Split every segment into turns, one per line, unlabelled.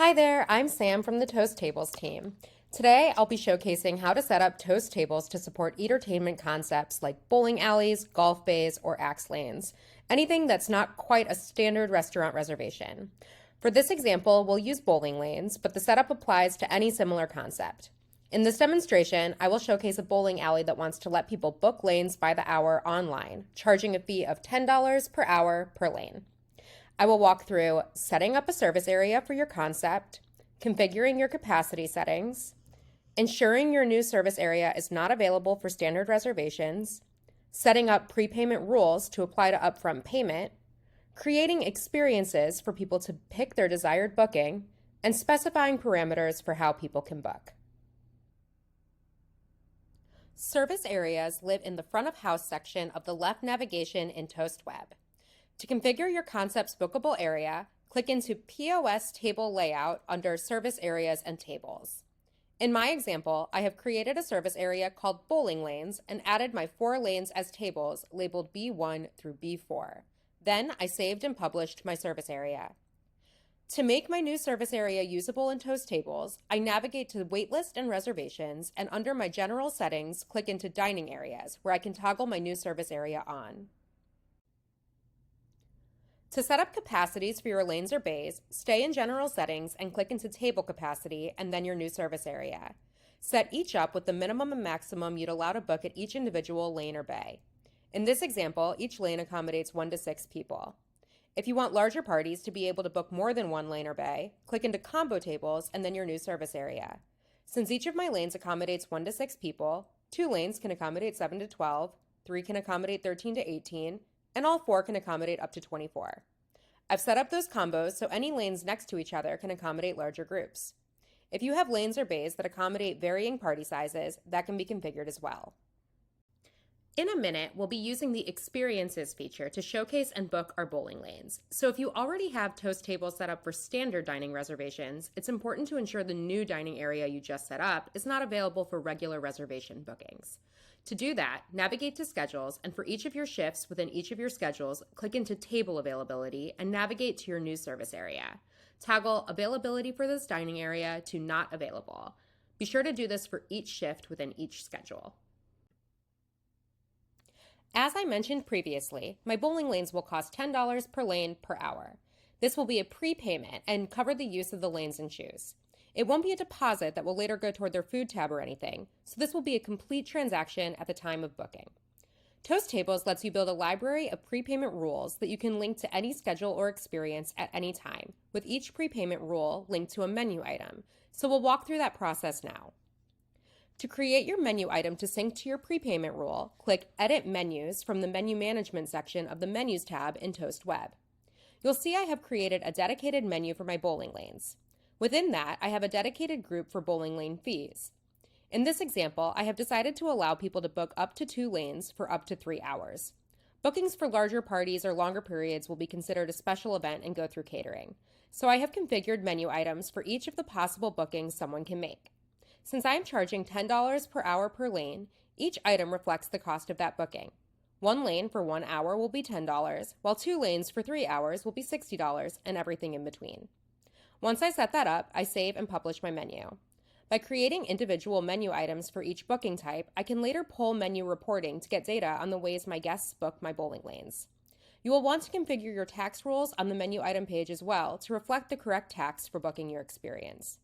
Hi there, I'm Sam from the Toast Tables team. Today, I'll be showcasing how to set up Toast Tables to support Eatertainment concepts like bowling alleys, golf bays, or axe lanes, anything that's not quite a standard restaurant reservation. For this example, we'll use bowling lanes, but the setup applies to any similar concept. In this demonstration, I will showcase a bowling alley that wants to let people book lanes by the hour online, charging a fee of $10 per hour per lane. I will walk through setting up a service area for your concept, configuring your capacity settings, ensuring your new service area is not available for standard reservations, setting up prepayment rules to apply to upfront payment, creating experiences for people to pick their desired booking, and specifying parameters for how people can book. Service areas live in the front of house section of the left navigation in Toast Web. To configure your concept's bookable area, click into POS Table Layout under Service Areas and Tables. In my example, I have created a service area called Bowling Lanes and added my 4 lanes as tables labeled B1 through B4. Then I saved and published my service area. To make my new service area usable in Toast Tables, I navigate to Waitlist and Reservations, and under my General Settings, click into Dining Areas, where I can toggle my new service area on. To set up capacities for your lanes or bays, stay in General Settings and click into Table Capacity and then your new service area. Set each up with the minimum and maximum you'd allow to book at each individual lane or bay. In this example, each lane accommodates 1 to 6 people. If you want larger parties to be able to book more than 1 lane or bay, click into Combo Tables and then your new service area. Since each of my lanes accommodates 1 to 6 people, 2 lanes can accommodate 7 to 12, 3 can accommodate 13 to 18, and all 4 can accommodate up to 24. I've set up those combos so any lanes next to each other can accommodate larger groups. If you have lanes or bays that accommodate varying party sizes, that can be configured as well. In a minute, we'll be using the Experiences feature to showcase and book our bowling lanes. So if you already have Toast Tables set up for standard dining reservations, it's important to ensure the new dining area you just set up is not available for regular reservation bookings. To do that, navigate to Schedules, and for each of your shifts within each of your schedules, click into Table Availability and navigate to your new service area. Toggle Availability for this dining area to Not Available. Be sure to do this for each shift within each schedule. As I mentioned previously, my bowling lanes will cost $10 per lane per hour. This will be a prepayment and cover the use of the lanes and shoes. It won't be a deposit that will later go toward their food tab or anything, so this will be a complete transaction at the time of booking. Toast Tables lets you build a library of prepayment rules that you can link to any schedule or experience at any time, with each prepayment rule linked to a menu item, so we'll walk through that process now. To create your menu item to sync to your prepayment rule, click Edit Menus from the Menu Management section of the Menus tab in Toast Web. You'll see I have created a dedicated menu for my bowling lanes. Within that, I have a dedicated group for bowling lane fees. In this example, I have decided to allow people to book up to 2 lanes for up to 3 hours. Bookings for larger parties or longer periods will be considered a special event and go through catering. So I have configured menu items for each of the possible bookings someone can make. Since I am charging $10 per hour per lane, each item reflects the cost of that booking. 1 lane for 1 hour will be $10, while 2 lanes for 3 hours will be $60, and everything in between. Once I set that up, I save and publish my menu. By creating individual menu items for each booking type, I can later pull menu reporting to get data on the ways my guests book my bowling lanes. You will want to configure your tax rules on the menu item page as well to reflect the correct tax for booking your experience.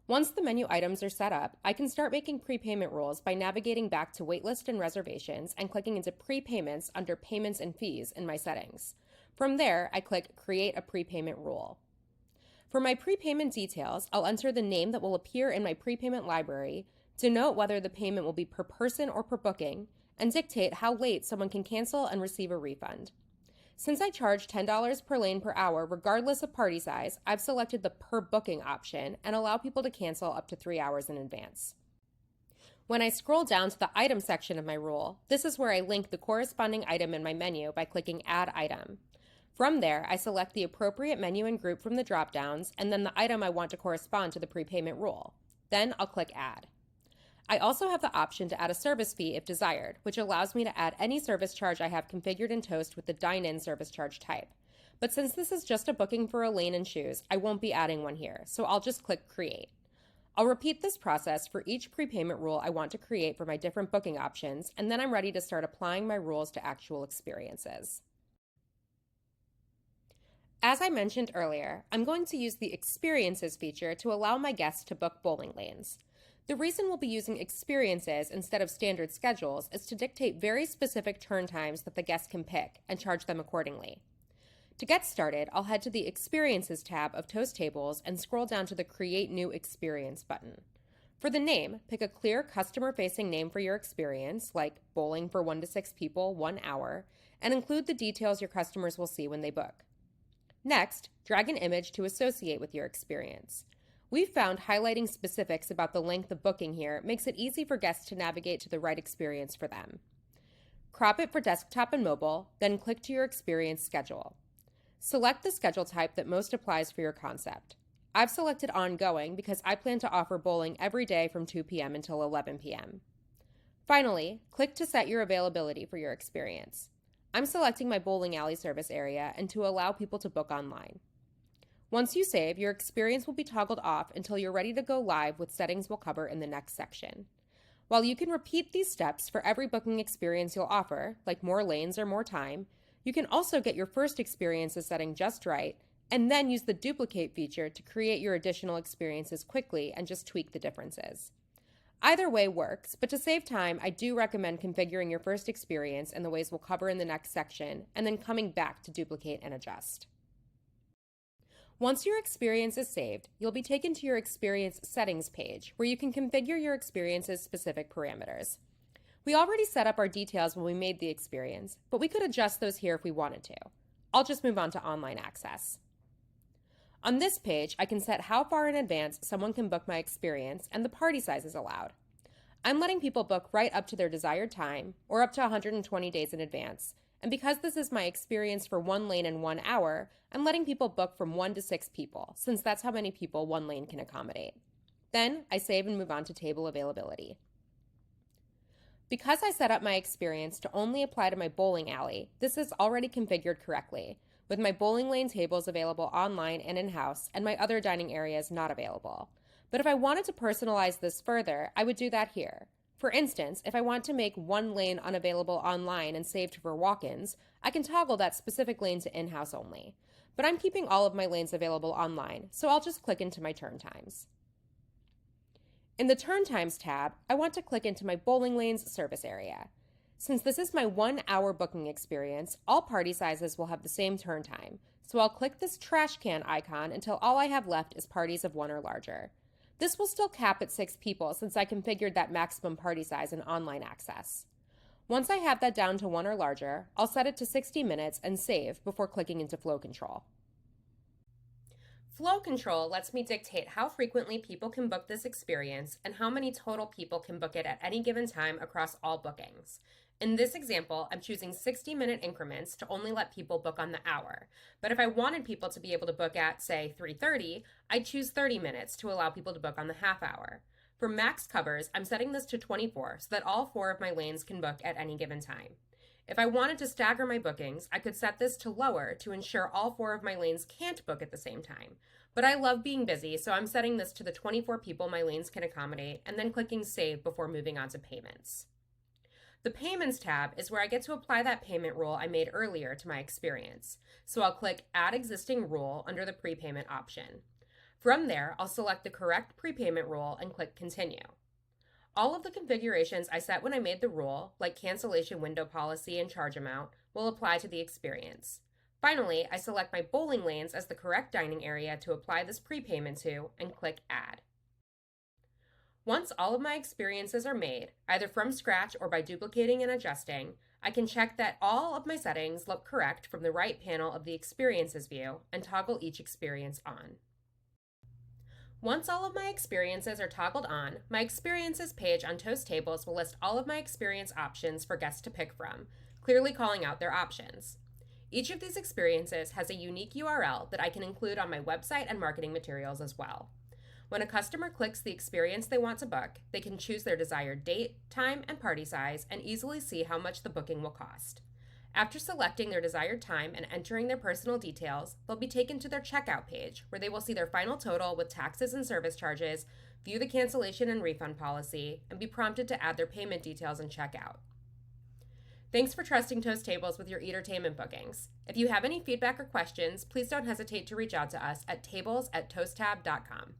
Once the menu items are set up, I can start making prepayment rules by navigating back to Waitlist and Reservations and clicking into Prepayments under Payments and Fees in my settings. From there, I click Create a Prepayment Rule. For my prepayment details, I'll enter the name that will appear in my prepayment library, denote whether the payment will be per person or per booking, and dictate how late someone can cancel and receive a refund. Since I charge $10 per lane per hour regardless of party size, I've selected the per booking option and allow people to cancel up to 3 hours in advance. When I scroll down to the item section of my rule, this is where I link the corresponding item in my menu by clicking Add Item. From there, I select the appropriate menu and group from the drop-downs and then the item I want to correspond to the prepayment rule. Then I'll click Add. I also have the option to add a service fee if desired, which allows me to add any service charge I have configured in Toast with the dine-in service charge type. but since this is just a booking for a lane and shoes, I won't be adding one here, so I'll just click Create. I'll repeat this process for each prepayment rule I want to create for my different booking options, and then I'm ready to start applying my rules to actual experiences. As I mentioned earlier, I'm going to use the Experiences feature to allow my guests to book bowling lanes. The reason we'll be using experiences instead of standard schedules is to dictate very specific turn times that the guests can pick and charge them accordingly. To get started, I'll head to the Experiences tab of Toast Tables and scroll down to the Create New Experience button. For the name, pick a clear customer-facing name for your experience, like bowling for 1 to 6 people, 1 hour, and include the details your customers will see when they book. Next, drag an image to associate with your experience. We've found highlighting specifics about the length of booking here makes it easy for guests to navigate to the right experience for them. Crop it for desktop and mobile, then click to your experience schedule. Select the schedule type that most applies for your concept. I've selected ongoing because I plan to offer bowling every day from 2 p.m. until 11 p.m. Finally, click to set your availability for your experience. I'm selecting my bowling alley service area and to allow people to book online. Once you save, your experience will be toggled off until you're ready to go live with settings we'll cover in the next section. While you can repeat these steps for every booking experience you'll offer, like more lanes or more time, you can also get your first experiences setting just right, and then use the duplicate feature to create your additional experiences quickly and just tweak the differences. Either way works, but to save time, I do recommend configuring your first experience in the ways we'll cover in the next section, and then coming back to duplicate and adjust. Once your experience is saved, you'll be taken to your Experience Settings page, where you can configure your experience's specific parameters. We already set up our details when we made the experience, but we could adjust those here if we wanted to. I'll just move on to online access. On this page, I can set how far in advance someone can book my experience and the party sizes allowed. I'm letting people book right up to their desired time, or up to 120 days in advance, and because this is my experience for 1 lane in 1 hour, I'm letting people book from 1 to 6 people, since that's how many people 1 lane can accommodate. Then, I save and move on to table availability. Because I set up my experience to only apply to my bowling alley, this is already configured correctly, with my bowling lane tables available online and in-house, and my other dining areas not available. But if I wanted to personalize this further, I would do that here. For instance, if I want to make 1 lane unavailable online and saved for walk-ins, I can toggle that specific lane to in-house only. But I'm keeping all of my lanes available online, so I'll just click into my turn times. In the Turn Times tab, I want to click into my bowling lanes service area. Since this is my 1-hour booking experience, all party sizes will have the same turn time, so I'll click this trash can icon until all I have left is parties of 1 or larger. This will still cap at 6 people since I configured that maximum party size in online access. Once I have that down to 1 or larger, I'll set it to 60 minutes and save before clicking into Flow Control. Flow Control lets me dictate how frequently people can book this experience and how many total people can book it at any given time across all bookings. In this example, I'm choosing 60-minute increments to only let people book on the hour. But if I wanted people to be able to book at, say, 3:30, I'd choose 30 minutes to allow people to book on the half hour. For max covers, I'm setting this to 24 so that all 4 of my lanes can book at any given time. If I wanted to stagger my bookings, I could set this to lower to ensure all 4 of my lanes can't book at the same time. But I love being busy, so I'm setting this to the 24 people my lanes can accommodate and then clicking Save before moving on to payments. The Payments tab is where I get to apply that payment rule I made earlier to my experience. So I'll click Add Existing Rule under the Prepayment option. From there, I'll select the correct prepayment rule and click Continue. All of the configurations I set when I made the rule, like cancellation window policy and charge amount, will apply to the experience. Finally, I select my bowling lanes as the correct dining area to apply this prepayment to and click Add. Once all of my experiences are made, either from scratch or by duplicating and adjusting, I can check that all of my settings look correct from the right panel of the Experiences view and toggle each experience on. Once all of my experiences are toggled on, my Experiences page on Toast Tables will list all of my experience options for guests to pick from, clearly calling out their options. Each of these experiences has a unique URL that I can include on my website and marketing materials as well. When a customer clicks the experience they want to book, they can choose their desired date, time, and party size and easily see how much the booking will cost. After selecting their desired time and entering their personal details, they'll be taken to their checkout page, where they will see their final total with taxes and service charges, view the cancellation and refund policy, and be prompted to add their payment details and checkout. Thanks for trusting Toast Tables with your Eatertainment bookings. If you have any feedback or questions, please don't hesitate to reach out to us at tables@toasttab.com.